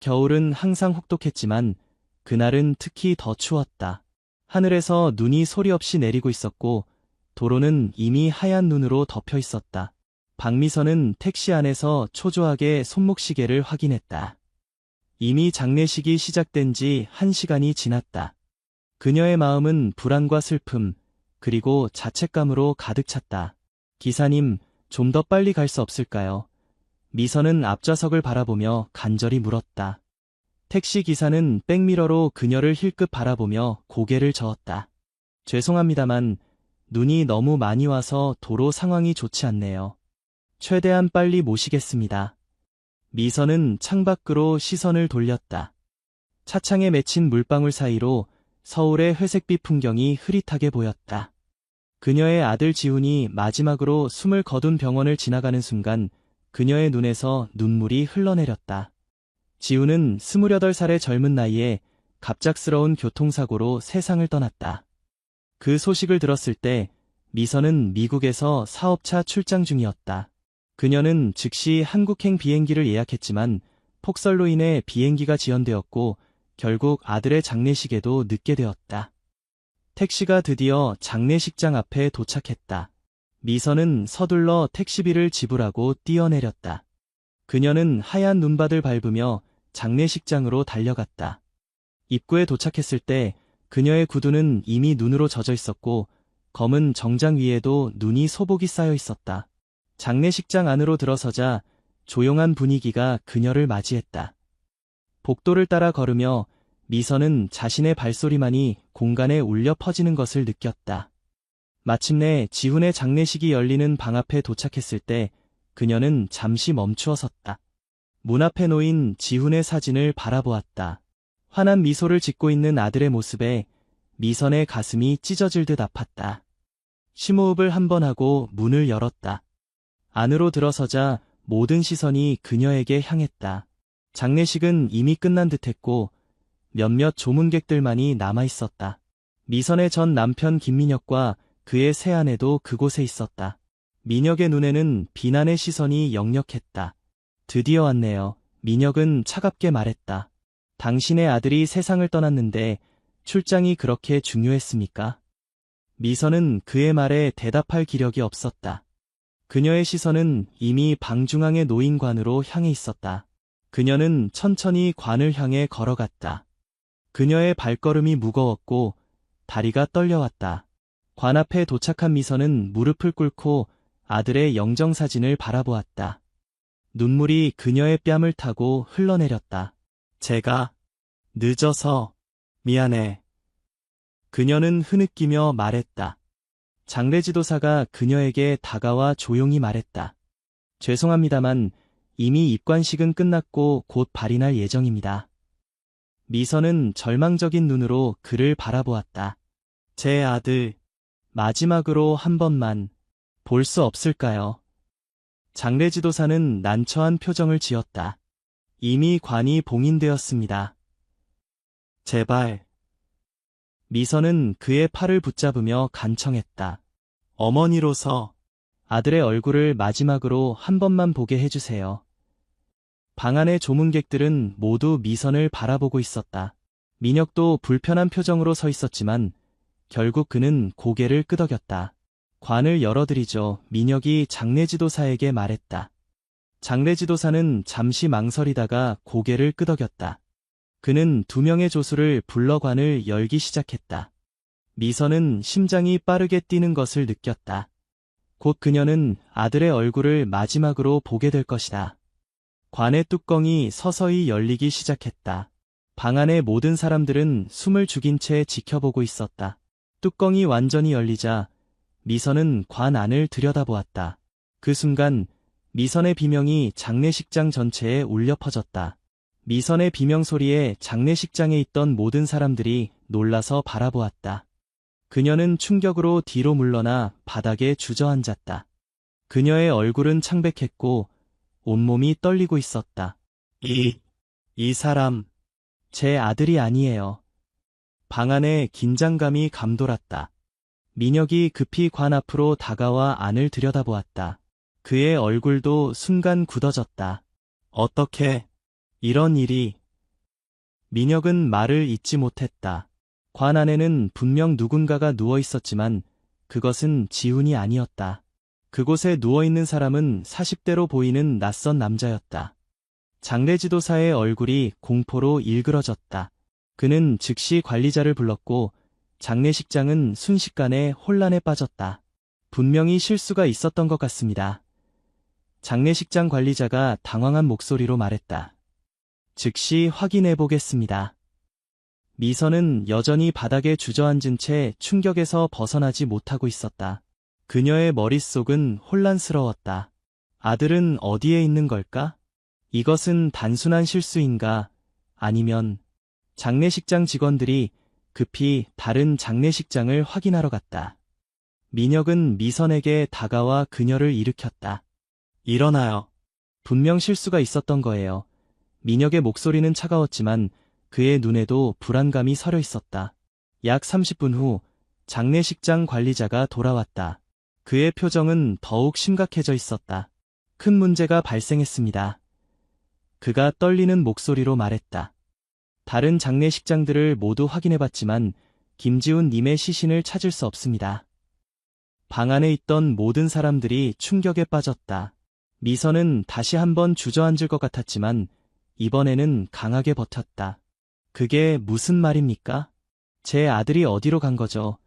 겨울은 항상 혹독했지만 그날은 특히 더 추웠다. 하늘에서 눈이 소리 없이 내리고 있었고 도로는 이미 하얀 눈으로 덮여 있었다. 박미선은 택시 안에서 초조하게 손목시계를 확인했다. 이미 장례식이 시작된 지 1시간이 지났다. 그녀의 마음은 불안과 슬픔, 그리고 자책감으로 가득 찼다. 기사님, 좀 더 빨리 갈 수 없을까요? 미선은 앞좌석을 바라보며 간절히 물었다. 택시 기사는 백미러로 그녀를 힐끗 바라보며 고개를 저었다. 죄송합니다만 눈이 너무 많이 와서 도로 상황이 좋지 않네요. 최대한 빨리 모시겠습니다. 미선은 창밖으로 시선을 돌렸다. 차창에 맺힌 물방울 사이로 서울의 회색빛 풍경이 흐릿하게 보였다. 그녀의 아들 지훈이 마지막으로 숨을 거둔 병원을 지나가는 순간 그녀의 눈에서 눈물이 흘러내렸다. 지훈은 28살의 젊은 나이에 갑작스러운 교통사고로 세상을 떠났다. 그 소식을 들었을 때 미선은 미국에서 사업차 출장 중이었다. 그녀는 즉시 한국행 비행기를 예약했지만 폭설로 인해 비행기가 지연되었고 결국 아들의 장례식에도 늦게 되었다. 택시가 드디어 장례식장 앞에 도착했다. 미선은 서둘러 택시비를 지불하고 뛰어내렸다. 그녀는 하얀 눈밭을 밟으며 장례식장으로 달려갔다. 입구에 도착했을 때 그녀의 구두는 이미 눈으로 젖어 있었고 검은 정장 위에도 눈이 소복이 쌓여 있었다. 장례식장 안으로 들어서자 조용한 분위기가 그녀를 맞이했다. 복도를 따라 걸으며 미선은 자신의 발소리만이 공간에 울려 퍼지는 것을 느꼈다. 마침내 지훈의 장례식이 열리는 방 앞에 도착했을 때 그녀는 잠시 멈추어 섰다. 문 앞에 놓인 지훈의 사진을 바라보았다. 환한 미소를 짓고 있는 아들의 모습에 미선의 가슴이 찢어질 듯 아팠다. 심호흡을 한 번 하고 문을 열었다. 안으로 들어서자 모든 시선이 그녀에게 향했다. 장례식은 이미 끝난 듯했고 몇몇 조문객들만이 남아있었다. 미선의 전 남편 김민혁과 그의 새 아내도 그곳에 있었다. 민혁의 눈에는 비난의 시선이 역력했다. 드디어 왔네요. 민혁은 차갑게 말했다. 당신의 아들이 세상을 떠났는데 출장이 그렇게 중요했습니까? 미선은 그의 말에 대답할 기력이 없었다. 그녀의 시선은 이미 방 중앙의 놓인 관으로 향해 있었다. 그녀는 천천히 관을 향해 걸어갔다. 그녀의 발걸음이 무거웠고 다리가 떨려왔다. 관 앞에 도착한 미선은 무릎을 꿇고 아들의 영정사진을 바라보았다. 눈물이 그녀의 뺨을 타고 흘러내렸다. 제가 늦어서 미안해. 그녀는 흐느끼며 말했다. 장례지도사가 그녀에게 다가와 조용히 말했다. 죄송합니다만 이미 입관식은 끝났고 곧 발이 날 예정입니다. 미선은 절망적인 눈으로 그를 바라보았다. 제 아들, 마지막으로 한 번만 볼 수 없을까요? 장례지도사는 난처한 표정을 지었다. 이미 관이 봉인되었습니다. 제발. 미선은 그의 팔을 붙잡으며 간청했다. 어머니로서 아들의 얼굴을 마지막으로 한 번만 보게 해주세요. 방 안의 조문객들은 모두 미선을 바라보고 있었다. 민혁도 불편한 표정으로 서 있었지만 결국 그는 고개를 끄덕였다. 관을 열어드리죠. 민혁이 장례지도사에게 말했다. 장례지도사는 잠시 망설이다가 고개를 끄덕였다. 그는 2명의 조수를 불러 관을 열기 시작했다. 미선은 심장이 빠르게 뛰는 것을 느꼈다. 곧 그녀는 아들의 얼굴을 마지막으로 보게 될 것이다. 관의 뚜껑이 서서히 열리기 시작했다. 방 안의 모든 사람들은 숨을 죽인 채 지켜보고 있었다. 뚜껑이 완전히 열리자 미선은 관 안을 들여다보았다. 그 순간 미선의 비명이 장례식장 전체에 울려 퍼졌다. 미선의 비명 소리에 장례식장에 있던 모든 사람들이 놀라서 바라보았다. 그녀는 충격으로 뒤로 물러나 바닥에 주저앉았다. 그녀의 얼굴은 창백했고 온몸이 떨리고 있었다. 이 사람, 제 아들이 아니에요. 방 안에 긴장감이 감돌았다. 민혁이 급히 관 앞으로 다가와 안을 들여다보았다. 그의 얼굴도 순간 굳어졌다. 어떻게 이런 일이 민혁은 말을 잇지 못했다. 관 안에는 분명 누군가가 누워 있었지만 그것은 지훈이 아니었다. 그곳에 누워있는 사람은 40대로 보이는 낯선 남자였다. 장례지도사의 얼굴이 공포로 일그러졌다. 그는 즉시 관리자를 불렀고 장례식장은 순식간에 혼란에 빠졌다. 분명히 실수가 있었던 것 같습니다. 장례식장 관리자가 당황한 목소리로 말했다. 즉시 확인해 보겠습니다. 미선은 여전히 바닥에 주저앉은 채 충격에서 벗어나지 못하고 있었다. 그녀의 머릿속은 혼란스러웠다. 아들은 어디에 있는 걸까? 이것은 단순한 실수인가? 아니면 장례식장 직원들이 급히 다른 장례식장을 확인하러 갔다. 민혁은 미선에게 다가와 그녀를 일으켰다. 일어나요. 분명 실수가 있었던 거예요. 민혁의 목소리는 차가웠지만 그의 눈에도 불안감이 서려 있었다. 약 30분 후 장례식장 관리자가 돌아왔다. 그의 표정은 더욱 심각해져 있었다. 큰 문제가 발생했습니다. 그가 떨리는 목소리로 말했다. 다른 장례식장들을 모두 확인해봤지만 김지훈 님의 시신을 찾을 수 없습니다. 방 안에 있던 모든 사람들이 충격에 빠졌다. 미선은 다시 한번 주저앉을 것 같았지만 이번에는 강하게 버텼다. 그게 무슨 말입니까? 제 아들이 어디로 간 거죠?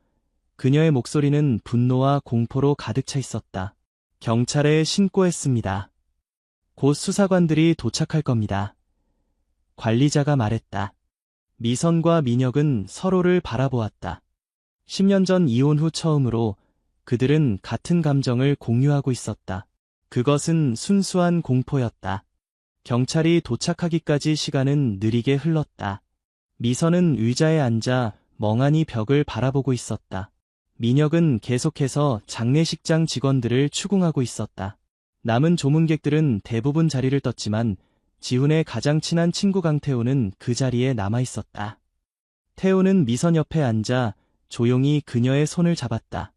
그녀의 목소리는 분노와 공포로 가득 차 있었다. 경찰에 신고했습니다. 곧 수사관들이 도착할 겁니다. 관리자가 말했다. 미선과 민혁은 서로를 바라보았다. 10년 전 이혼 후 처음으로 그들은 같은 감정을 공유하고 있었다. 그것은 순수한 공포였다. 경찰이 도착하기까지 시간은 느리게 흘렀다. 미선은 의자에 앉아 멍하니 벽을 바라보고 있었다. 민혁은 계속해서 장례식장 직원들을 추궁하고 있었다. 남은 조문객들은 대부분 자리를 떴지만 지훈의 가장 친한 친구 강태호는 그 자리에 남아 있었다. 태호는 미선 옆에 앉아 조용히 그녀의 손을 잡았다.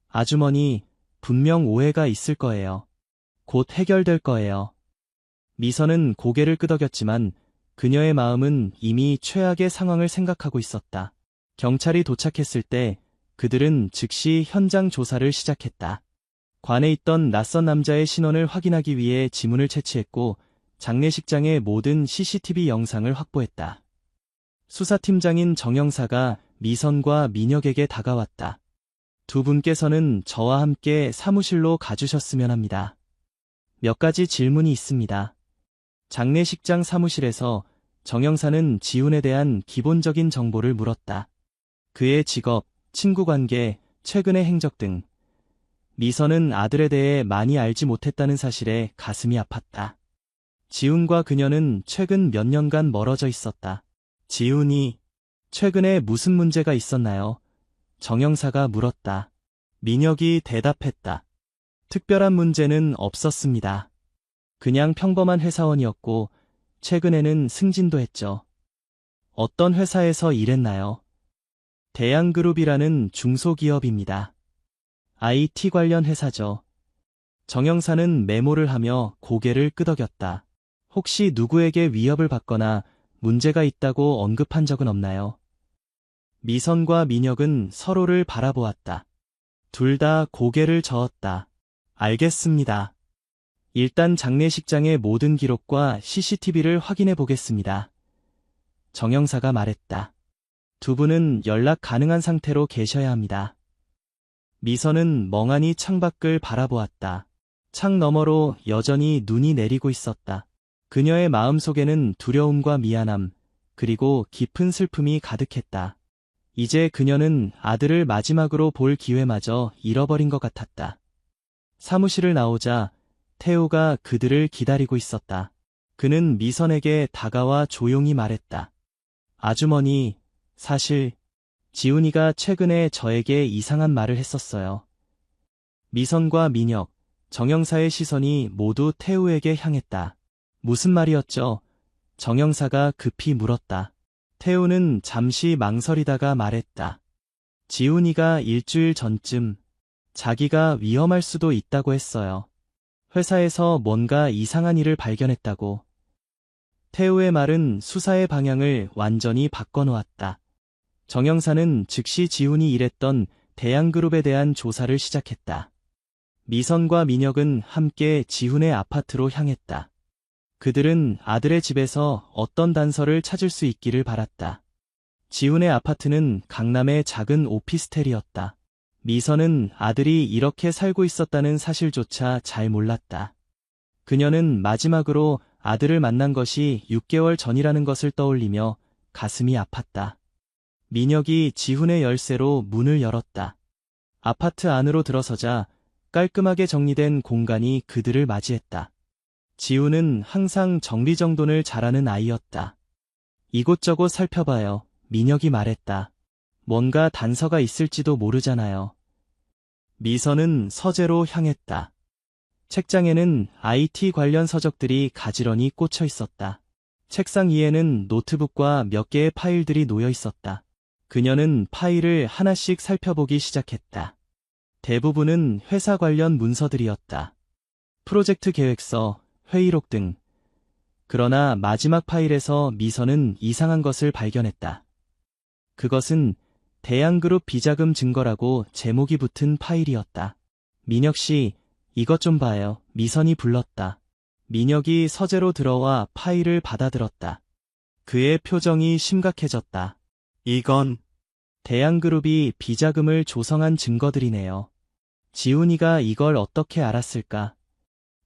아주머니, 분명 오해가 있을 거예요. 곧 해결될 거예요. 미선은 고개를 끄덕였지만 그녀의 마음은 이미 최악의 상황을 생각하고 있었다. 경찰이 도착했을 때 그들은 즉시 현장 조사를 시작했다. 관에 있던 낯선 남자의 신원을 확인하기 위해 지문을 채취했고 장례식장의 모든 CCTV 영상을 확보했다. 수사팀장인 정영사가 미선과 민혁에게 다가왔다. 두 분께서는 저와 함께 사무실로 가주셨으면 합니다. 몇 가지 질문이 있습니다. 장례식장 사무실에서 정영사는 지훈에 대한 기본적인 정보를 물었다. 그의 직업, 친구관계, 최근의 행적 등. 미선은 아들에 대해 많이 알지 못했다는 사실에 가슴이 아팠다. 지훈과 그녀는 최근 몇 년간 멀어져 있었다. 지훈이 최근에 무슨 문제가 있었나요? 정영사가 물었다. 민혁이 대답했다. 특별한 문제는 없었습니다. 그냥 평범한 회사원이었고 최근에는 승진도 했죠. 어떤 회사에서 일했나요? 대양그룹이라는 중소기업입니다. IT 관련 회사죠. 정영사는 메모를 하며 고개를 끄덕였다. 혹시 누구에게 위협을 받거나 문제가 있다고 언급한 적은 없나요? 미선과 민혁은 서로를 바라보았다. 둘 다 고개를 저었다. 알겠습니다. 일단 장례식장의 모든 기록과 CCTV를 확인해 보겠습니다. 정영사가 말했다. 두 분은 연락 가능한 상태로 계셔야 합니다. 미선은 멍하니 창밖을 바라보았다. 창 너머로 여전히 눈이 내리고 있었다. 그녀의 마음속에는 두려움과 미안함, 그리고 깊은 슬픔이 가득했다. 이제 그녀는 아들을 마지막으로 볼 기회마저 잃어버린 것 같았다. 사무실을 나오자 태호가 그들을 기다리고 있었다. 그는 미선에게 다가와 조용히 말했다. 아주머니, 사실 지훈이가 최근에 저에게 이상한 말을 했었어요. 미선과 민혁, 정영사의 시선이 모두 태우에게 향했다. 무슨 말이었죠? 정영사가 급히 물었다. 태우는 잠시 망설이다가 말했다. 지훈이가 일주일 전쯤 자기가 위험할 수도 있다고 했어요. 회사에서 뭔가 이상한 일을 발견했다고. 태우의 말은 수사의 방향을 완전히 바꿔놓았다. 정영사는 즉시 지훈이 일했던 대양그룹에 대한 조사를 시작했다. 미선과 민혁은 함께 지훈의 아파트로 향했다. 그들은 아들의 집에서 어떤 단서를 찾을 수 있기를 바랐다. 지훈의 아파트는 강남의 작은 오피스텔이었다. 미선은 아들이 이렇게 살고 있었다는 사실조차 잘 몰랐다. 그녀는 마지막으로 아들을 만난 것이 6개월 전이라는 것을 떠올리며 가슴이 아팠다. 민혁이 지훈의 열쇠로 문을 열었다. 아파트 안으로 들어서자 깔끔하게 정리된 공간이 그들을 맞이했다. 지훈은 항상 정리정돈을 잘하는 아이였다. 이곳저곳 살펴봐요. 민혁이 말했다. 뭔가 단서가 있을지도 모르잖아요. 미선은 서재로 향했다. 책장에는 IT 관련 서적들이 가지런히 꽂혀 있었다. 책상 위에는 노트북과 몇 개의 파일들이 놓여 있었다. 그녀는 파일을 하나씩 살펴보기 시작했다. 대부분은 회사 관련 문서들이었다. 프로젝트 계획서, 회의록 등. 그러나 마지막 파일에서 미선은 이상한 것을 발견했다. 그것은 대양그룹 비자금 증거라고 제목이 붙은 파일이었다. 민혁 씨, 이것 좀 봐요. 미선이 불렀다. 민혁이 서재로 들어와 파일을 받아들었다. 그의 표정이 심각해졌다. 이건 대양그룹이 비자금을 조성한 증거들이네요. 지훈이가 이걸 어떻게 알았을까?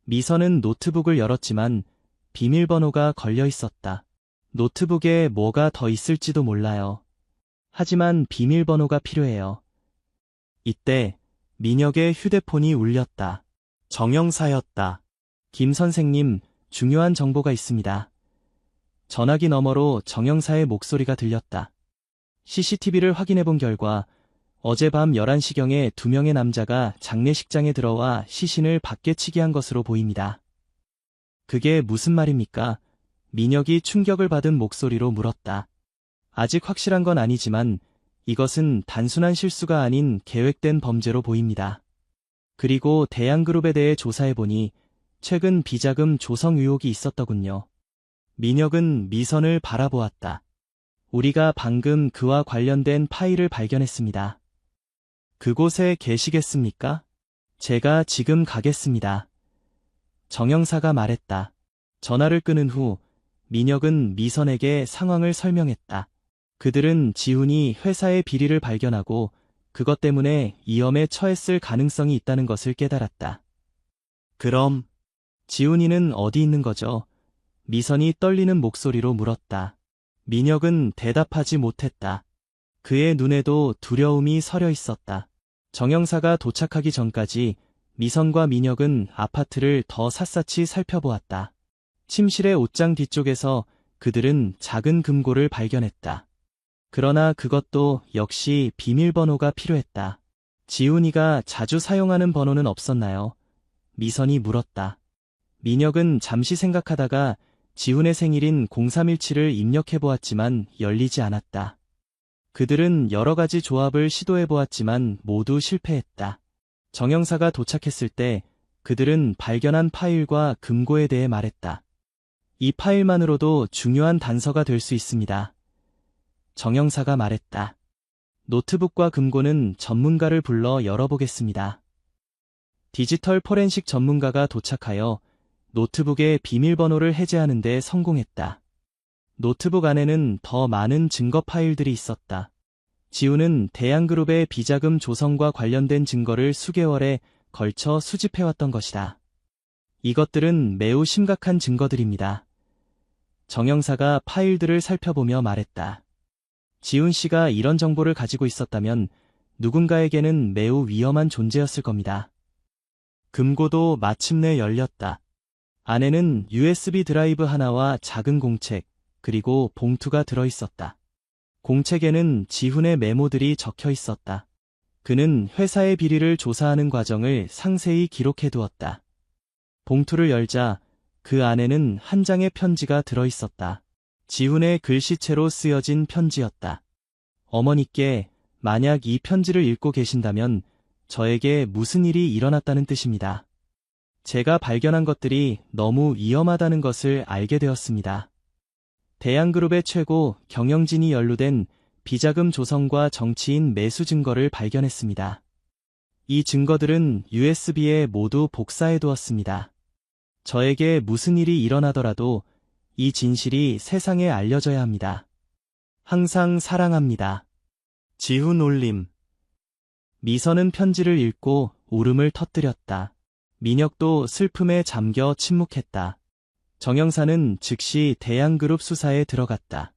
미선은 노트북을 열었지만 비밀번호가 걸려 있었다. 노트북에 뭐가 더 있을지도 몰라요. 하지만 비밀번호가 필요해요. 이때 민혁의 휴대폰이 울렸다. 정영사였다. 김 선생님, 중요한 정보가 있습니다. 전화기 너머로 정영사의 목소리가 들렸다. CCTV를 확인해본 결과 어젯밤 11시경에 2명의 남자가 장례식장에 들어와 시신을 밖에 치게 한 것으로 보입니다. 그게 무슨 말입니까? 민혁이 충격을 받은 목소리로 물었다. 아직 확실한 건 아니지만 이것은 단순한 실수가 아닌 계획된 범죄로 보입니다. 그리고 대양그룹에 대해 조사해보니 최근 비자금 조성 의혹이 있었더군요. 민혁은 미선을 바라보았다. 우리가 방금 그와 관련된 파일을 발견했습니다. 그곳에 계시겠습니까? 제가 지금 가겠습니다. 정영사가 말했다. 전화를 끊은 후 민혁은 미선에게 상황을 설명했다. 그들은 지훈이 회사의 비리를 발견하고 그것 때문에 위험에 처했을 가능성이 있다는 것을 깨달았다. 그럼 지훈이는 어디 있는 거죠? 미선이 떨리는 목소리로 물었다. 민혁은 대답하지 못했다. 그의 눈에도 두려움이 서려 있었다. 정영사가 도착하기 전까지 미선과 민혁은 아파트를 더 샅샅이 살펴보았다. 침실의 옷장 뒤쪽에서 그들은 작은 금고를 발견했다. 그러나 그것도 역시 비밀번호가 필요했다. 지훈이가 자주 사용하는 번호는 없었나요? 미선이 물었다. 민혁은 잠시 생각하다가 지훈의 생일인 0317을 입력해보았지만 열리지 않았다. 그들은 여러 가지 조합을 시도해보았지만 모두 실패했다. 정영사가 도착했을 때 그들은 발견한 파일과 금고에 대해 말했다. 이 파일만으로도 중요한 단서가 될 수 있습니다. 정영사가 말했다. 노트북과 금고는 전문가를 불러 열어보겠습니다. 디지털 포렌식 전문가가 도착하여 노트북의 비밀번호를 해제하는 데 성공했다. 노트북 안에는 더 많은 증거 파일들이 있었다. 지훈은 대양그룹의 비자금 조성과 관련된 증거를 수개월에 걸쳐 수집해왔던 것이다. 이것들은 매우 심각한 증거들입니다. 정영사가 파일들을 살펴보며 말했다. 지훈 씨가 이런 정보를 가지고 있었다면 누군가에게는 매우 위험한 존재였을 겁니다. 금고도 마침내 열렸다. 안에는 USB 드라이브 하나와 작은 공책, 그리고 봉투가 들어있었다. 공책에는 지훈의 메모들이 적혀 있었다. 그는 회사의 비리를 조사하는 과정을 상세히 기록해두었다. 봉투를 열자 그 안에는 한 장의 편지가 들어있었다. 지훈의 글씨체로 쓰여진 편지였다. 어머니께 만약 이 편지를 읽고 계신다면 저에게 무슨 일이 일어났다는 뜻입니다. 제가 발견한 것들이 너무 위험하다는 것을 알게 되었습니다. 대양그룹의 최고 경영진이 연루된 비자금 조성과 정치인 매수 증거를 발견했습니다. 이 증거들은 USB에 모두 복사해두었습니다. 저에게 무슨 일이 일어나더라도 이 진실이 세상에 알려져야 합니다. 항상 사랑합니다. 지훈 올림. 미선은 편지를 읽고 울음을 터뜨렸다. 민혁도 슬픔에 잠겨 침묵했다. 정영사는 즉시 대양그룹 수사에 들어갔다.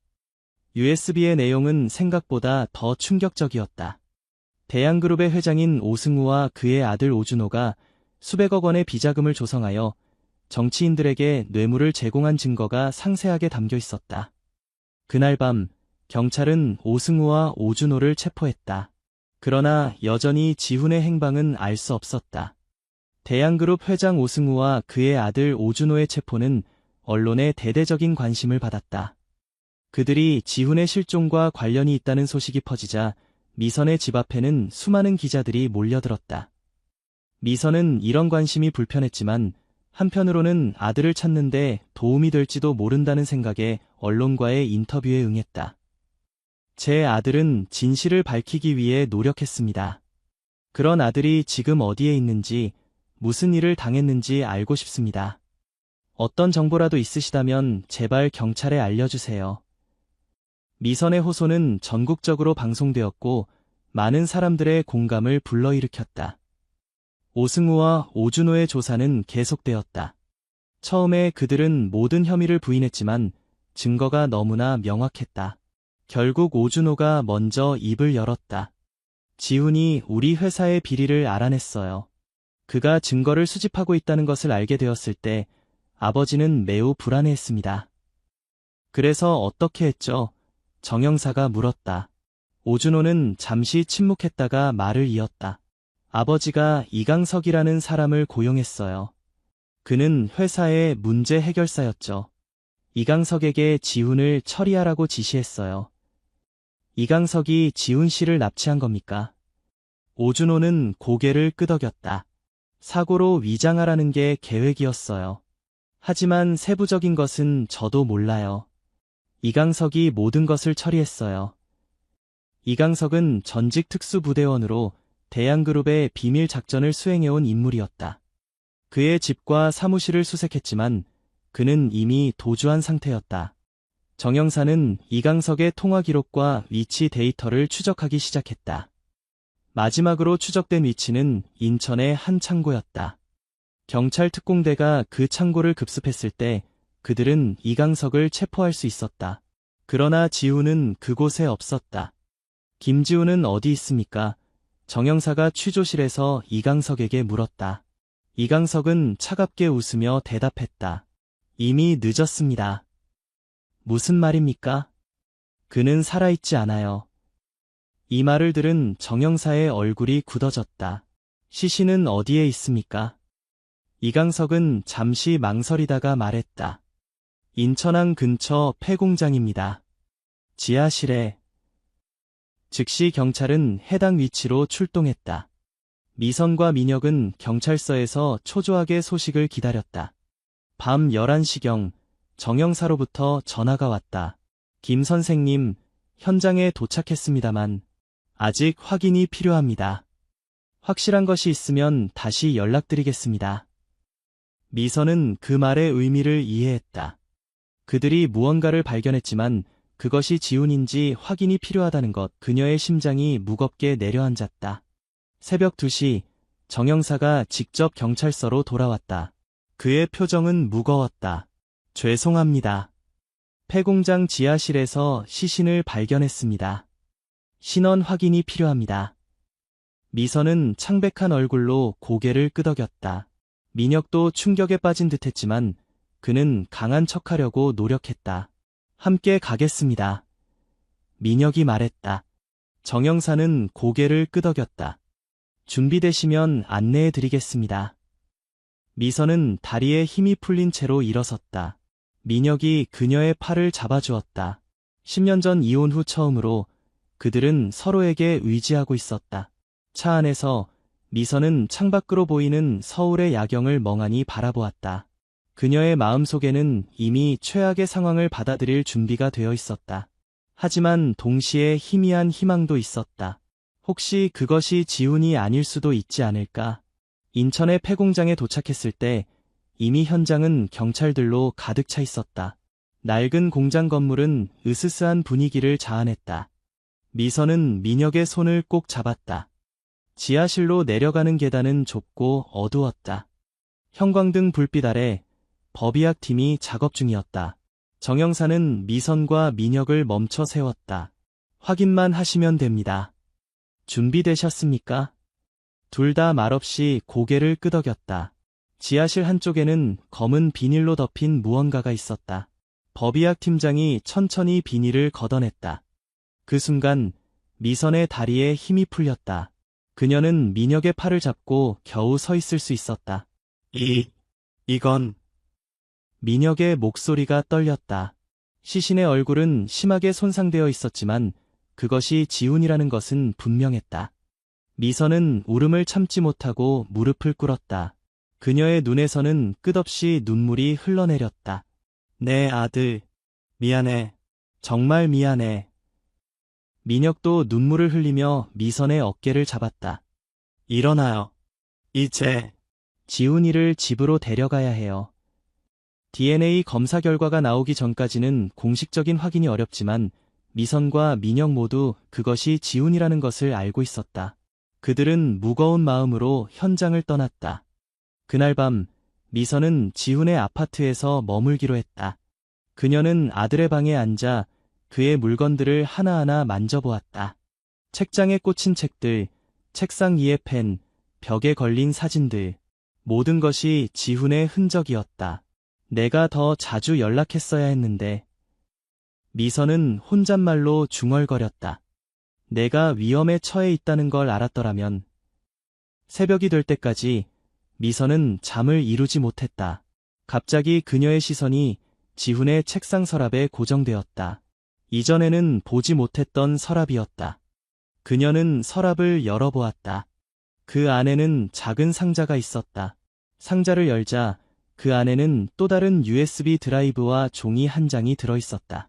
USB의 내용은 생각보다 더 충격적이었다. 대양그룹의 회장인 오승우와 그의 아들 오준호가 수백억 원의 비자금을 조성하여 정치인들에게 뇌물을 제공한 증거가 상세하게 담겨 있었다. 그날 밤 경찰은 오승우와 오준호를 체포했다. 그러나 여전히 지훈의 행방은 알 수 없었다. 대양그룹 회장 오승우와 그의 아들 오준호의 체포는 언론의 대대적인 관심을 받았다. 그들이 지훈의 실종과 관련이 있다는 소식이 퍼지자 미선의 집 앞에는 수많은 기자들이 몰려들었다. 미선은 이런 관심이 불편했지만 한편으로는 아들을 찾는데 도움이 될지도 모른다는 생각에 언론과의 인터뷰에 응했다. 제 아들은 진실을 밝히기 위해 노력했습니다. 그런 아들이 지금 어디에 있는지, 무슨 일을 당했는지 알고 싶습니다. 어떤 정보라도 있으시다면 제발 경찰에 알려주세요. 미선의 호소는 전국적으로 방송되었고 많은 사람들의 공감을 불러일으켰다. 오승우와 오준호의 조사는 계속되었다. 처음에 그들은 모든 혐의를 부인했지만 증거가 너무나 명확했다. 결국 오준호가 먼저 입을 열었다. 지훈이 우리 회사의 비리를 알아냈어요. 그가 증거를 수집하고 있다는 것을 알게 되었을 때 아버지는 매우 불안해했습니다. 그래서 어떻게 했죠? 정영사가 물었다. 오준호는 잠시 침묵했다가 말을 이었다. 아버지가 이강석이라는 사람을 고용했어요. 그는 회사의 문제 해결사였죠. 이강석에게 지훈을 처리하라고 지시했어요. 이강석이 지훈 씨를 납치한 겁니까? 오준호는 고개를 끄덕였다. 사고로 위장하라는 게 계획이었어요. 하지만 세부적인 것은 저도 몰라요. 이강석이 모든 것을 처리했어요. 이강석은 전직 특수부대원으로 대양그룹의 비밀 작전을 수행해온 인물이었다. 그의 집과 사무실을 수색했지만 그는 이미 도주한 상태였다. 정영사는 이강석의 통화 기록과 위치 데이터를 추적하기 시작했다. 마지막으로 추적된 위치는 인천의 한 창고였다. 경찰 특공대가 그 창고를 급습했을 때 그들은 이강석을 체포할 수 있었다. 그러나 지훈은 그곳에 없었다. 김지훈은 어디 있습니까? 정영사가 취조실에서 이강석에게 물었다. 이강석은 차갑게 웃으며 대답했다. 이미 늦었습니다. 무슨 말입니까? 그는 살아있지 않아요. 이 말을 들은 정영사의 얼굴이 굳어졌다. 시신은 어디에 있습니까? 이강석은 잠시 망설이다가 말했다. 인천항 근처 폐공장입니다. 지하실에. 즉시 경찰은 해당 위치로 출동했다. 미선과 민혁은 경찰서에서 초조하게 소식을 기다렸다. 밤 11시경 정영사로부터 전화가 왔다. 김 선생님, 현장에 도착했습니다만 아직 확인이 필요합니다. 확실한 것이 있으면 다시 연락드리겠습니다. 미선은 그 말의 의미를 이해했다. 그들이 무언가를 발견했지만 그것이 지훈인지 확인이 필요하다는 것, 그녀의 심장이 무겁게 내려앉았다. 새벽 2시, 정영사가 직접 경찰서로 돌아왔다. 그의 표정은 무거웠다. 죄송합니다. 폐공장 지하실에서 시신을 발견했습니다. 신원 확인이 필요합니다. 미선은 창백한 얼굴로 고개를 끄덕였다. 민혁도 충격에 빠진 듯했지만 그는 강한 척하려고 노력했다. 함께 가겠습니다. 민혁이 말했다. 정영사는 고개를 끄덕였다. 준비되시면 안내해드리겠습니다. 미선은 다리에 힘이 풀린 채로 일어섰다. 민혁이 그녀의 팔을 잡아주었다. 10년 전 이혼 후 처음으로 그들은 서로에게 의지하고 있었다. 차 안에서 미선은 창밖으로 보이는 서울의 야경을 멍하니 바라보았다. 그녀의 마음속에는 이미 최악의 상황을 받아들일 준비가 되어 있었다. 하지만 동시에 희미한 희망도 있었다. 혹시 그것이 지훈이 아닐 수도 있지 않을까? 인천의 폐공장에 도착했을 때 이미 현장은 경찰들로 가득 차 있었다. 낡은 공장 건물은 으스스한 분위기를 자아냈다. 미선은 민혁의 손을 꼭 잡았다. 지하실로 내려가는 계단은 좁고 어두웠다. 형광등 불빛 아래 법의학 팀이 작업 중이었다. 정영사는 미선과 민혁을 멈춰 세웠다. 확인만 하시면 됩니다. 준비되셨습니까? 둘 다 말없이 고개를 끄덕였다. 지하실 한쪽에는 검은 비닐로 덮인 무언가가 있었다. 법의학 팀장이 천천히 비닐을 걷어냈다. 그 순간 미선의 다리에 힘이 풀렸다. 그녀는 민혁의 팔을 잡고 겨우 서 있을 수 있었다. 이건... 민혁의 목소리가 떨렸다. 시신의 얼굴은 심하게 손상되어 있었지만 그것이 지훈이라는 것은 분명했다. 미선은 울음을 참지 못하고 무릎을 꿇었다. 그녀의 눈에서는 끝없이 눈물이 흘러내렸다. 내 아들, 미안해. 정말 미안해. 민혁도 눈물을 흘리며 미선의 어깨를 잡았다. 일어나요. 이제 지훈이를 집으로 데려가야 해요. DNA 검사 결과가 나오기 전까지는 공식적인 확인이 어렵지만 미선과 민혁 모두 그것이 지훈이라는 것을 알고 있었다. 그들은 무거운 마음으로 현장을 떠났다. 그날 밤 미선은 지훈의 아파트에서 머물기로 했다. 그녀는 아들의 방에 앉아 그의 물건들을 하나하나 만져보았다. 책장에 꽂힌 책들, 책상 위의 펜, 벽에 걸린 사진들, 모든 것이 지훈의 흔적이었다. 내가 더 자주 연락했어야 했는데. 미선은 혼잣말로 중얼거렸다. 내가 위험에 처해 있다는 걸 알았더라면. 새벽이 될 때까지 미선은 잠을 이루지 못했다. 갑자기 그녀의 시선이 지훈의 책상 서랍에 고정되었다. 이전에는 보지 못했던 서랍이었다. 그녀는 서랍을 열어보았다. 그 안에는 작은 상자가 있었다. 상자를 열자 그 안에는 또 다른 USB 드라이브와 종이 한 장이 들어있었다.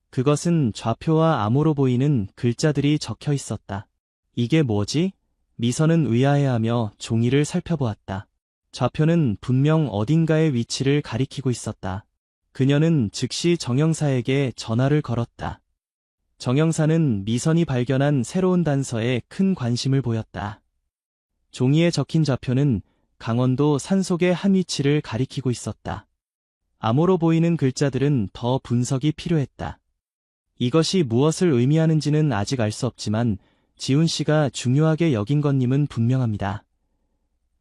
그것은 좌표와 암호로 보이는 글자들이 적혀 있었다. 이게 뭐지? 미선은 의아해하며 종이를 살펴보았다. 좌표는 분명 어딘가의 위치를 가리키고 있었다. 그녀는 즉시 정영사에게 전화를 걸었다. 정영사는 미선이 발견한 새로운 단서에 큰 관심을 보였다. 종이에 적힌 좌표는 강원도 산속의 한 위치를 가리키고 있었다. 암호로 보이는 글자들은 더 분석이 필요했다. 이것이 무엇을 의미하는지는 아직 알 수 없지만 지훈 씨가 중요하게 여긴 것님은 분명합니다.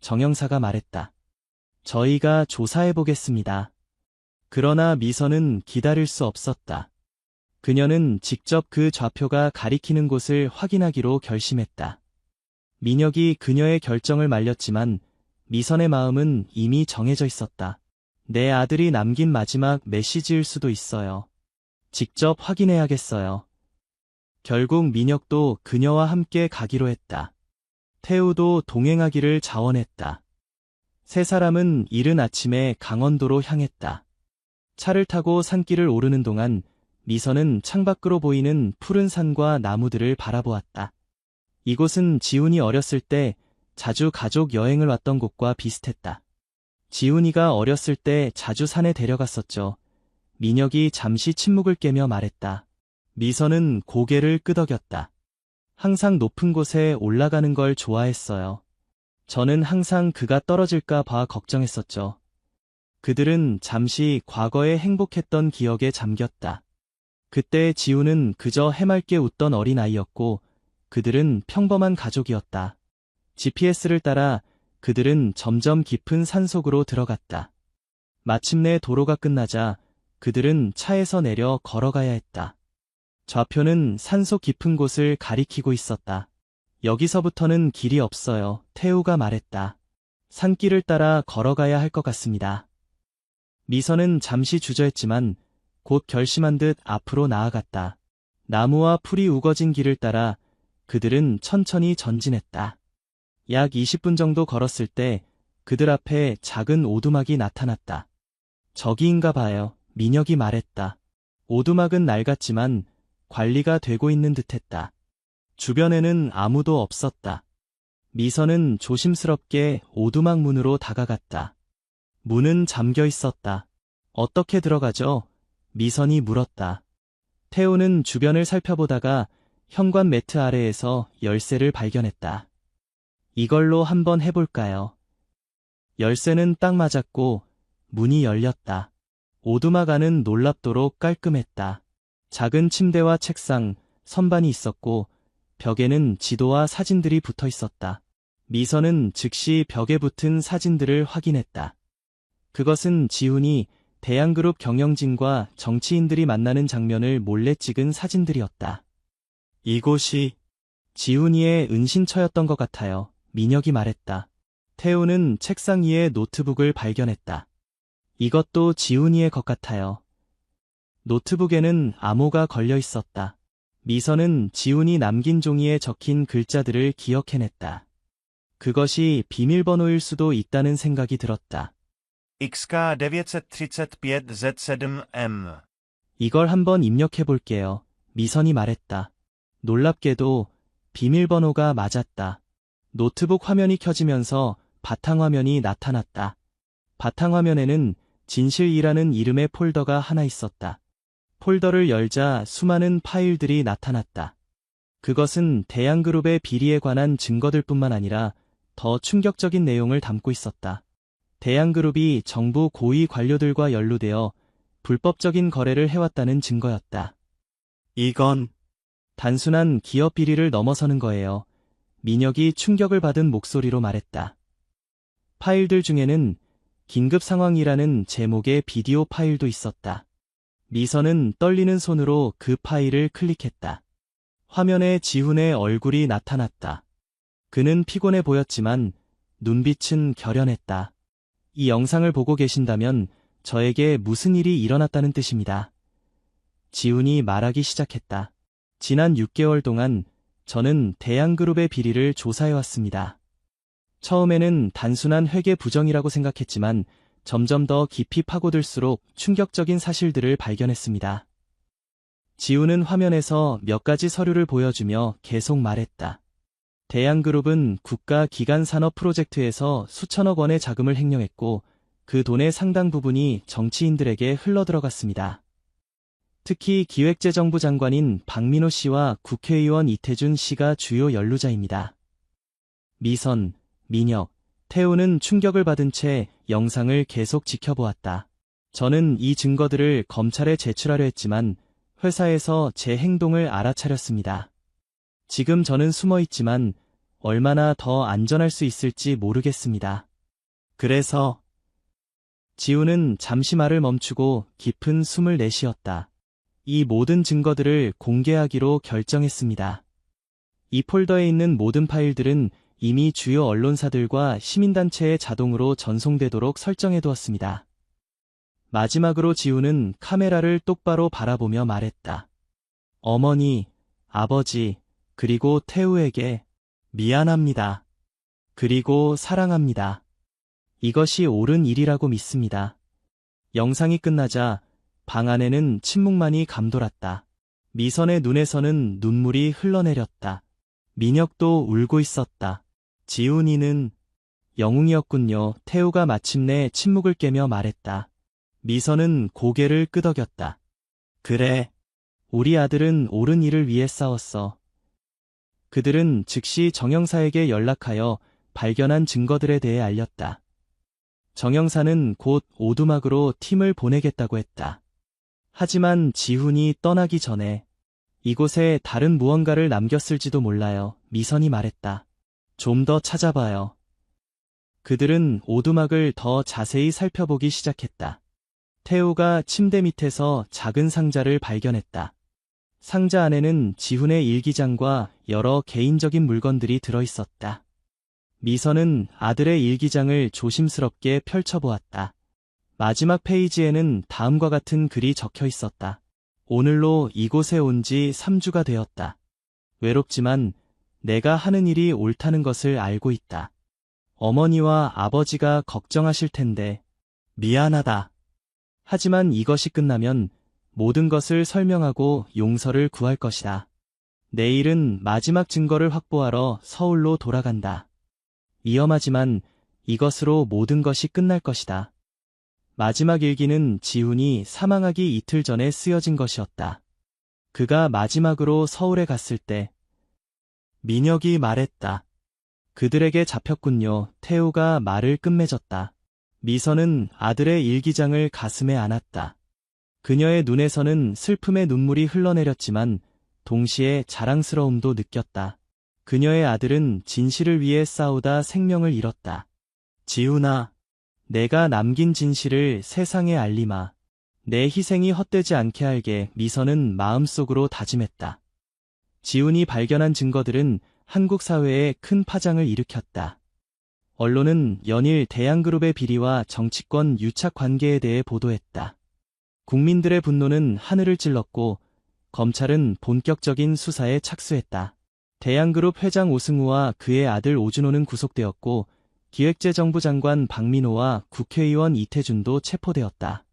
정영사가 말했다. 저희가 조사해보겠습니다. 그러나 미선은 기다릴 수 없었다. 그녀는 직접 그 좌표가 가리키는 곳을 확인하기로 결심했다. 민혁이 그녀의 결정을 말렸지만 미선의 마음은 이미 정해져 있었다. 내 아들이 남긴 마지막 메시지일 수도 있어요. 직접 확인해야겠어요. 결국 민혁도 그녀와 함께 가기로 했다. 태우도 동행하기를 자원했다. 세 사람은 이른 아침에 강원도로 향했다. 차를 타고 산길을 오르는 동안 미선은 창밖으로 보이는 푸른 산과 나무들을 바라보았다. 이곳은 지훈이 어렸을 때 자주 가족 여행을 왔던 곳과 비슷했다. 지훈이가 어렸을 때 자주 산에 데려갔었죠. 민혁이 잠시 침묵을 깨며 말했다. 미선은 고개를 끄덕였다. 항상 높은 곳에 올라가는 걸 좋아했어요. 저는 항상 그가 떨어질까 봐 걱정했었죠. 그들은 잠시 과거에 행복했던 기억에 잠겼다. 그때 지훈은 그저 해맑게 웃던 어린아이였고 그들은 평범한 가족이었다. GPS를 따라 그들은 점점 깊은 산속으로 들어갔다. 마침내 도로가 끝나자 그들은 차에서 내려 걸어가야 했다. 좌표는 산속 깊은 곳을 가리키고 있었다. 여기서부터는 길이 없어요. 태우가 말했다. 산길을 따라 걸어가야 할 것 같습니다. 미선은 잠시 주저했지만 곧 결심한 듯 앞으로 나아갔다. 나무와 풀이 우거진 길을 따라 그들은 천천히 전진했다. 약 20분 정도 걸었을 때 그들 앞에 작은 오두막이 나타났다. 저기인가 봐요. 민혁이 말했다. 오두막은 낡았지만 관리가 되고 있는 듯했다. 주변에는 아무도 없었다. 미선은 조심스럽게 오두막 문으로 다가갔다. 문은 잠겨 있었다. 어떻게 들어가죠? 미선이 물었다. 태우는 주변을 살펴보다가 현관 매트 아래에서 열쇠를 발견했다. 이걸로 한번 해볼까요? 열쇠는 딱 맞았고 문이 열렸다. 오두막 안은 놀랍도록 깔끔했다. 작은 침대와 책상, 선반이 있었고 벽에는 지도와 사진들이 붙어 있었다. 미선은 즉시 벽에 붙은 사진들을 확인했다. 그것은 지훈이 대양그룹 경영진과 정치인들이 만나는 장면을 몰래 찍은 사진들이었다. 이곳이 지훈이의 은신처였던 것 같아요. 민혁이 말했다. 태우는 책상 위에 노트북을 발견했다. 이것도 지훈이의 것 같아요. 노트북에는 암호가 걸려 있었다. 미선은 지훈이 남긴 종이에 적힌 글자들을 기억해냈다. 그것이 비밀번호일 수도 있다는 생각이 들었다. XK935Z7M. 이걸 한번 입력해 볼게요. 미선이 말했다. 놀랍게도 비밀번호가 맞았다. 노트북 화면이 켜지면서 바탕화면이 나타났다. 바탕화면에는 진실이라는 이름의 폴더가 하나 있었다. 폴더를 열자 수많은 파일들이 나타났다. 그것은 대양그룹의 비리에 관한 증거들뿐만 아니라 더 충격적인 내용을 담고 있었다. 대양그룹이 정부 고위 관료들과 연루되어 불법적인 거래를 해왔다는 증거였다. 이건 단순한 기업 비리를 넘어서는 거예요. 민혁이 충격을 받은 목소리로 말했다. 파일들 중에는 긴급 상황이라는 제목의 비디오 파일도 있었다. 미선은 떨리는 손으로 그 파일을 클릭했다. 화면에 지훈의 얼굴이 나타났다. 그는 피곤해 보였지만 눈빛은 결연했다. 이 영상을 보고 계신다면 저에게 무슨 일이 일어났다는 뜻입니다. 지훈이 말하기 시작했다. 지난 6개월 동안 저는 대양그룹의 비리를 조사해왔습니다. 처음에는 단순한 회계 부정이라고 생각했지만 점점 더 깊이 파고들수록 충격적인 사실들을 발견했습니다. 지훈은 화면에서 몇 가지 서류를 보여주며 계속 말했다. 대양그룹은 국가기관산업 프로젝트에서 수천억 원의 자금을 횡령했고 그 돈의 상당 부분이 정치인들에게 흘러들어갔습니다. 특히 기획재정부 장관인 박민호 씨와 국회의원 이태준 씨가 주요 연루자입니다. 미선, 민혁, 태우는 충격을 받은 채 영상을 계속 지켜보았다. 저는 이 증거들을 검찰에 제출하려 했지만 회사에서 제 행동을 알아차렸습니다. 지금 저는 숨어 있지만 얼마나 더 안전할 수 있을지 모르겠습니다. 그래서 지훈은 잠시 말을 멈추고 깊은 숨을 내쉬었다. 이 모든 증거들을 공개하기로 결정했습니다. 이 폴더에 있는 모든 파일들은 이미 주요 언론사들과 시민단체에 자동으로 전송되도록 설정해두었습니다. 마지막으로 지훈은 카메라를 똑바로 바라보며 말했다. 어머니, 아버지, 그리고 태우에게 미안합니다. 그리고 사랑합니다. 이것이 옳은 일이라고 믿습니다. 영상이 끝나자 방 안에는 침묵만이 감돌았다. 미선의 눈에서는 눈물이 흘러내렸다. 민혁도 울고 있었다. 지훈이는 영웅이었군요. 태우가 마침내 침묵을 깨며 말했다. 미선은 고개를 끄덕였다. 그래, 우리 아들은 옳은 일을 위해 싸웠어. 그들은 즉시 정영사에게 연락하여 발견한 증거들에 대해 알렸다. 정영사는 곧 오두막으로 팀을 보내겠다고 했다. 하지만 지훈이 떠나기 전에 이곳에 다른 무언가를 남겼을지도 몰라요. 미선이 말했다. 좀 더 찾아봐요. 그들은 오두막을 더 자세히 살펴보기 시작했다. 태우가 침대 밑에서 작은 상자를 발견했다. 상자 안에는 지훈의 일기장과 여러 개인적인 물건들이 들어있었다. 미선은 아들의 일기장을 조심스럽게 펼쳐보았다. 마지막 페이지에는 다음과 같은 글이 적혀 있었다. 오늘로 이곳에 온 지 3주가 되었다. 외롭지만 내가 하는 일이 옳다는 것을 알고 있다. 어머니와 아버지가 걱정하실 텐데 미안하다. 하지만 이것이 끝나면 모든 것을 설명하고 용서를 구할 것이다. 내일은 마지막 증거를 확보하러 서울로 돌아간다. 위험하지만 이것으로 모든 것이 끝날 것이다. 마지막 일기는 지훈이 사망하기 이틀 전에 쓰여진 것이었다. 그가 마지막으로 서울에 갔을 때 민혁이 말했다. 그들에게 잡혔군요. 태우가 말을 끝맺었다. 미선은 아들의 일기장을 가슴에 안았다. 그녀의 눈에서는 슬픔의 눈물이 흘러내렸지만 동시에 자랑스러움도 느꼈다. 그녀의 아들은 진실을 위해 싸우다 생명을 잃었다. 지훈아, 내가 남긴 진실을 세상에 알리마. 내 희생이 헛되지 않게 알게 미선은 마음속으로 다짐했다. 지훈이 발견한 증거들은 한국 사회에 큰 파장을 일으켰다. 언론은 연일 대양그룹의 비리와 정치권 유착 관계에 대해 보도했다. 국민들의 분노는 하늘을 찔렀고 검찰은 본격적인 수사에 착수했다. 대양그룹 회장 오승우와 그의 아들 오준호는 구속되었고 기획재정부 장관 박민호와 국회의원 이태준도 체포되었다.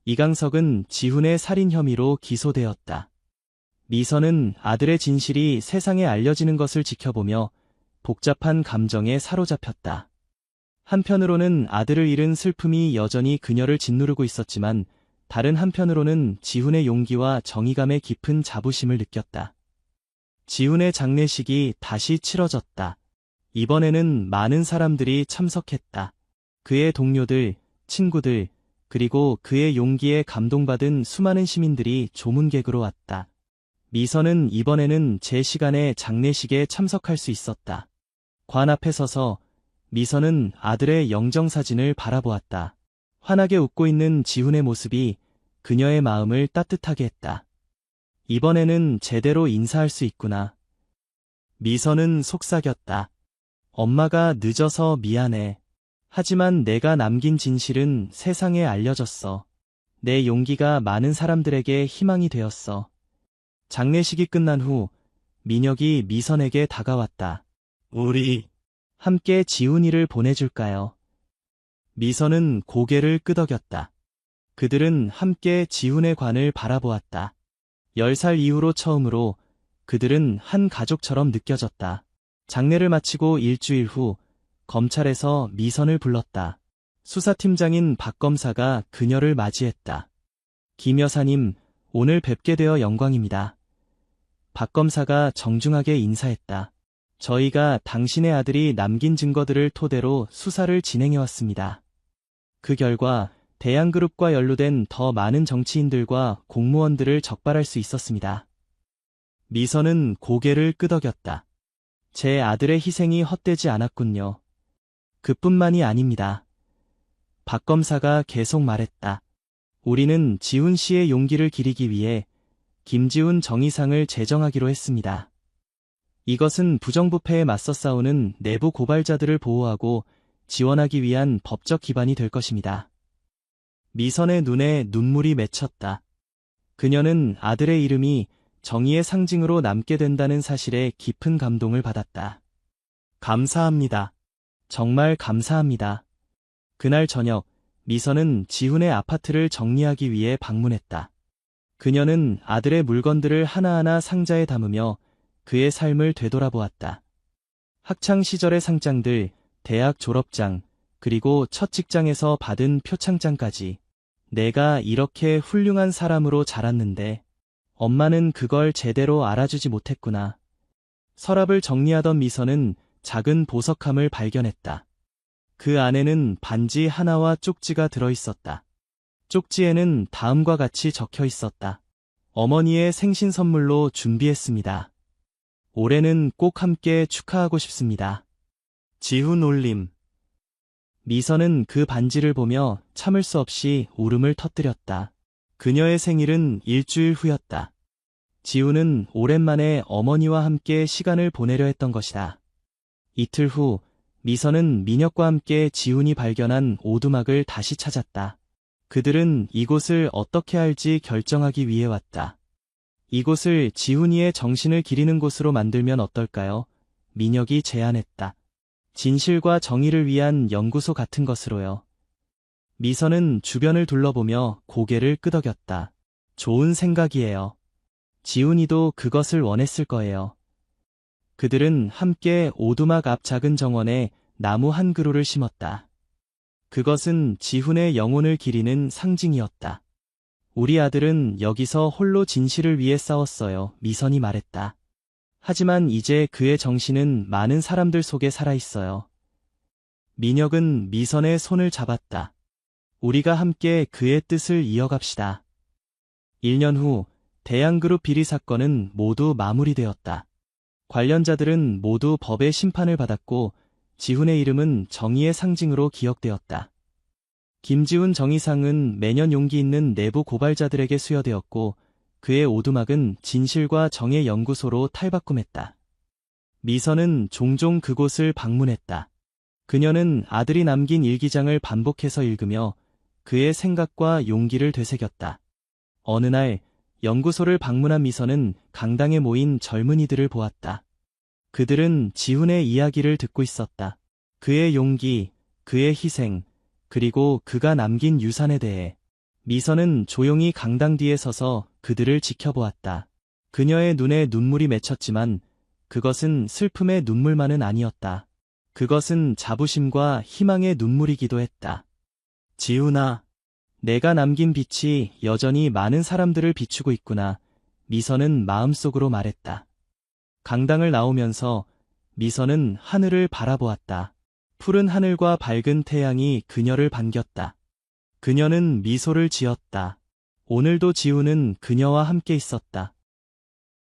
이강석은 지훈의 살인 혐의로 기소되었다. 미선은 아들의 진실이 세상에 알려지는 것을 지켜보며 복잡한 감정에 사로잡혔다. 한편으로는 아들을 잃은 슬픔이 여전히 그녀를 짓누르고 있었지만 다른 한편으로는 지훈의 용기와 정의감에 깊은 자부심을 느꼈다. 지훈의 장례식이 다시 치러졌다. 이번에는 많은 사람들이 참석했다. 그의 동료들, 친구들, 그리고 그의 용기에 감동받은 수많은 시민들이 조문객으로 왔다. 미선은 이번에는 제 시간에 장례식에 참석할 수 있었다. 관 앞에 서서 미선은 아들의 영정사진을 바라보았다. 환하게 웃고 있는 지훈의 모습이 그녀의 마음을 따뜻하게 했다. 이번에는 제대로 인사할 수 있구나. 미선은 속삭였다. 엄마가 늦어서 미안해. 하지만 내가 남긴 진실은 세상에 알려졌어. 내 용기가 많은 사람들에게 희망이 되었어. 장례식이 끝난 후 민혁이 미선에게 다가왔다. 우리 함께 지훈이를 보내줄까요? 미선은 고개를 끄덕였다. 그들은 함께 지훈의 관을 바라보았다. 10살 이후로 처음으로 그들은 한 가족처럼 느껴졌다. 장례를 마치고 일주일 후 검찰에서 미선을 불렀다. 수사팀장인 박 검사가 그녀를 맞이했다. 김 여사님, 오늘 뵙게 되어 영광입니다. 박 검사가 정중하게 인사했다. 저희가 당신의 아들이 남긴 증거들을 토대로 수사를 진행해왔습니다. 그 결과 대양그룹과 연루된 더 많은 정치인들과 공무원들을 적발할 수 있었습니다. 미선은 고개를 끄덕였다. 제 아들의 희생이 헛되지 않았군요. 그뿐만이 아닙니다. 박 검사가 계속 말했다. 우리는 지훈 씨의 용기를 기리기 위해 김지훈 정의상을 제정하기로 했습니다. 이것은 부정부패에 맞서 싸우는 내부 고발자들을 보호하고 지원하기 위한 법적 기반이 될 것입니다. 미선의 눈에 눈물이 맺혔다. 그녀는 아들의 이름이 정의의 상징으로 남게 된다는 사실에 깊은 감동을 받았다. 감사합니다. 정말 감사합니다. 그날 저녁, 미선은 지훈의 아파트를 정리하기 위해 방문했다. 그녀는 아들의 물건들을 하나하나 상자에 담으며 그의 삶을 되돌아보았다. 학창 시절의 상장들, 대학 졸업장, 그리고 첫 직장에서 받은 표창장까지. 내가 이렇게 훌륭한 사람으로 자랐는데 엄마는 그걸 제대로 알아주지 못했구나. 서랍을 정리하던 미선은 작은 보석함을 발견했다. 그 안에는 반지 하나와 쪽지가 들어있었다. 쪽지에는 다음과 같이 적혀 있었다. 어머니의 생신 선물로 준비했습니다. 올해는 꼭 함께 축하하고 싶습니다. 지훈 올림. 미선은 그 반지를 보며 참을 수 없이 울음을 터뜨렸다. 그녀의 생일은 일주일 후였다. 지훈은 오랜만에 어머니와 함께 시간을 보내려 했던 것이다. 이틀 후 미선은 민혁과 함께 지훈이 발견한 오두막을 다시 찾았다. 그들은 이곳을 어떻게 할지 결정하기 위해 왔다. 이곳을 지훈이의 정신을 기리는 곳으로 만들면 어떨까요? 민혁이 제안했다. 진실과 정의를 위한 연구소 같은 것으로요. 미선은 주변을 둘러보며 고개를 끄덕였다. 좋은 생각이에요. 지훈이도 그것을 원했을 거예요. 그들은 함께 오두막 앞 작은 정원에 나무 한 그루를 심었다. 그것은 지훈의 영혼을 기리는 상징이었다. 우리 아들은 여기서 홀로 진실을 위해 싸웠어요. 미선이 말했다. 하지만 이제 그의 정신은 많은 사람들 속에 살아있어요. 민혁은 미선의 손을 잡았다. 우리가 함께 그의 뜻을 이어갑시다. 1년 후 대양그룹 비리 사건은 모두 마무리되었다. 관련자들은 모두 법의 심판을 받았고 지훈의 이름은 정의의 상징으로 기억되었다. 김지훈 정의상은 매년 용기 있는 내부 고발자들에게 수여되었고 그의 오두막은 진실과 정의 연구소로 탈바꿈했다. 미선은 종종 그곳을 방문했다. 그녀는 아들이 남긴 일기장을 반복해서 읽으며 그의 생각과 용기를 되새겼다. 어느 날 연구소를 방문한 미선은 강당에 모인 젊은이들을 보았다. 그들은 지훈의 이야기를 듣고 있었다. 그의 용기, 그의 희생, 그리고 그가 남긴 유산에 대해. 미선은 조용히 강당 뒤에 서서 그들을 지켜보았다. 그녀의 눈에 눈물이 맺혔지만 그것은 슬픔의 눈물만은 아니었다. 그것은 자부심과 희망의 눈물이기도 했다. 지훈아, 내가 남긴 빛이 여전히 많은 사람들을 비추고 있구나. 미선은 마음속으로 말했다. 강당을 나오면서 미선은 하늘을 바라보았다. 푸른 하늘과 밝은 태양이 그녀를 반겼다. 그녀는 미소를 지었다. 오늘도 지훈은 그녀와 함께 있었다.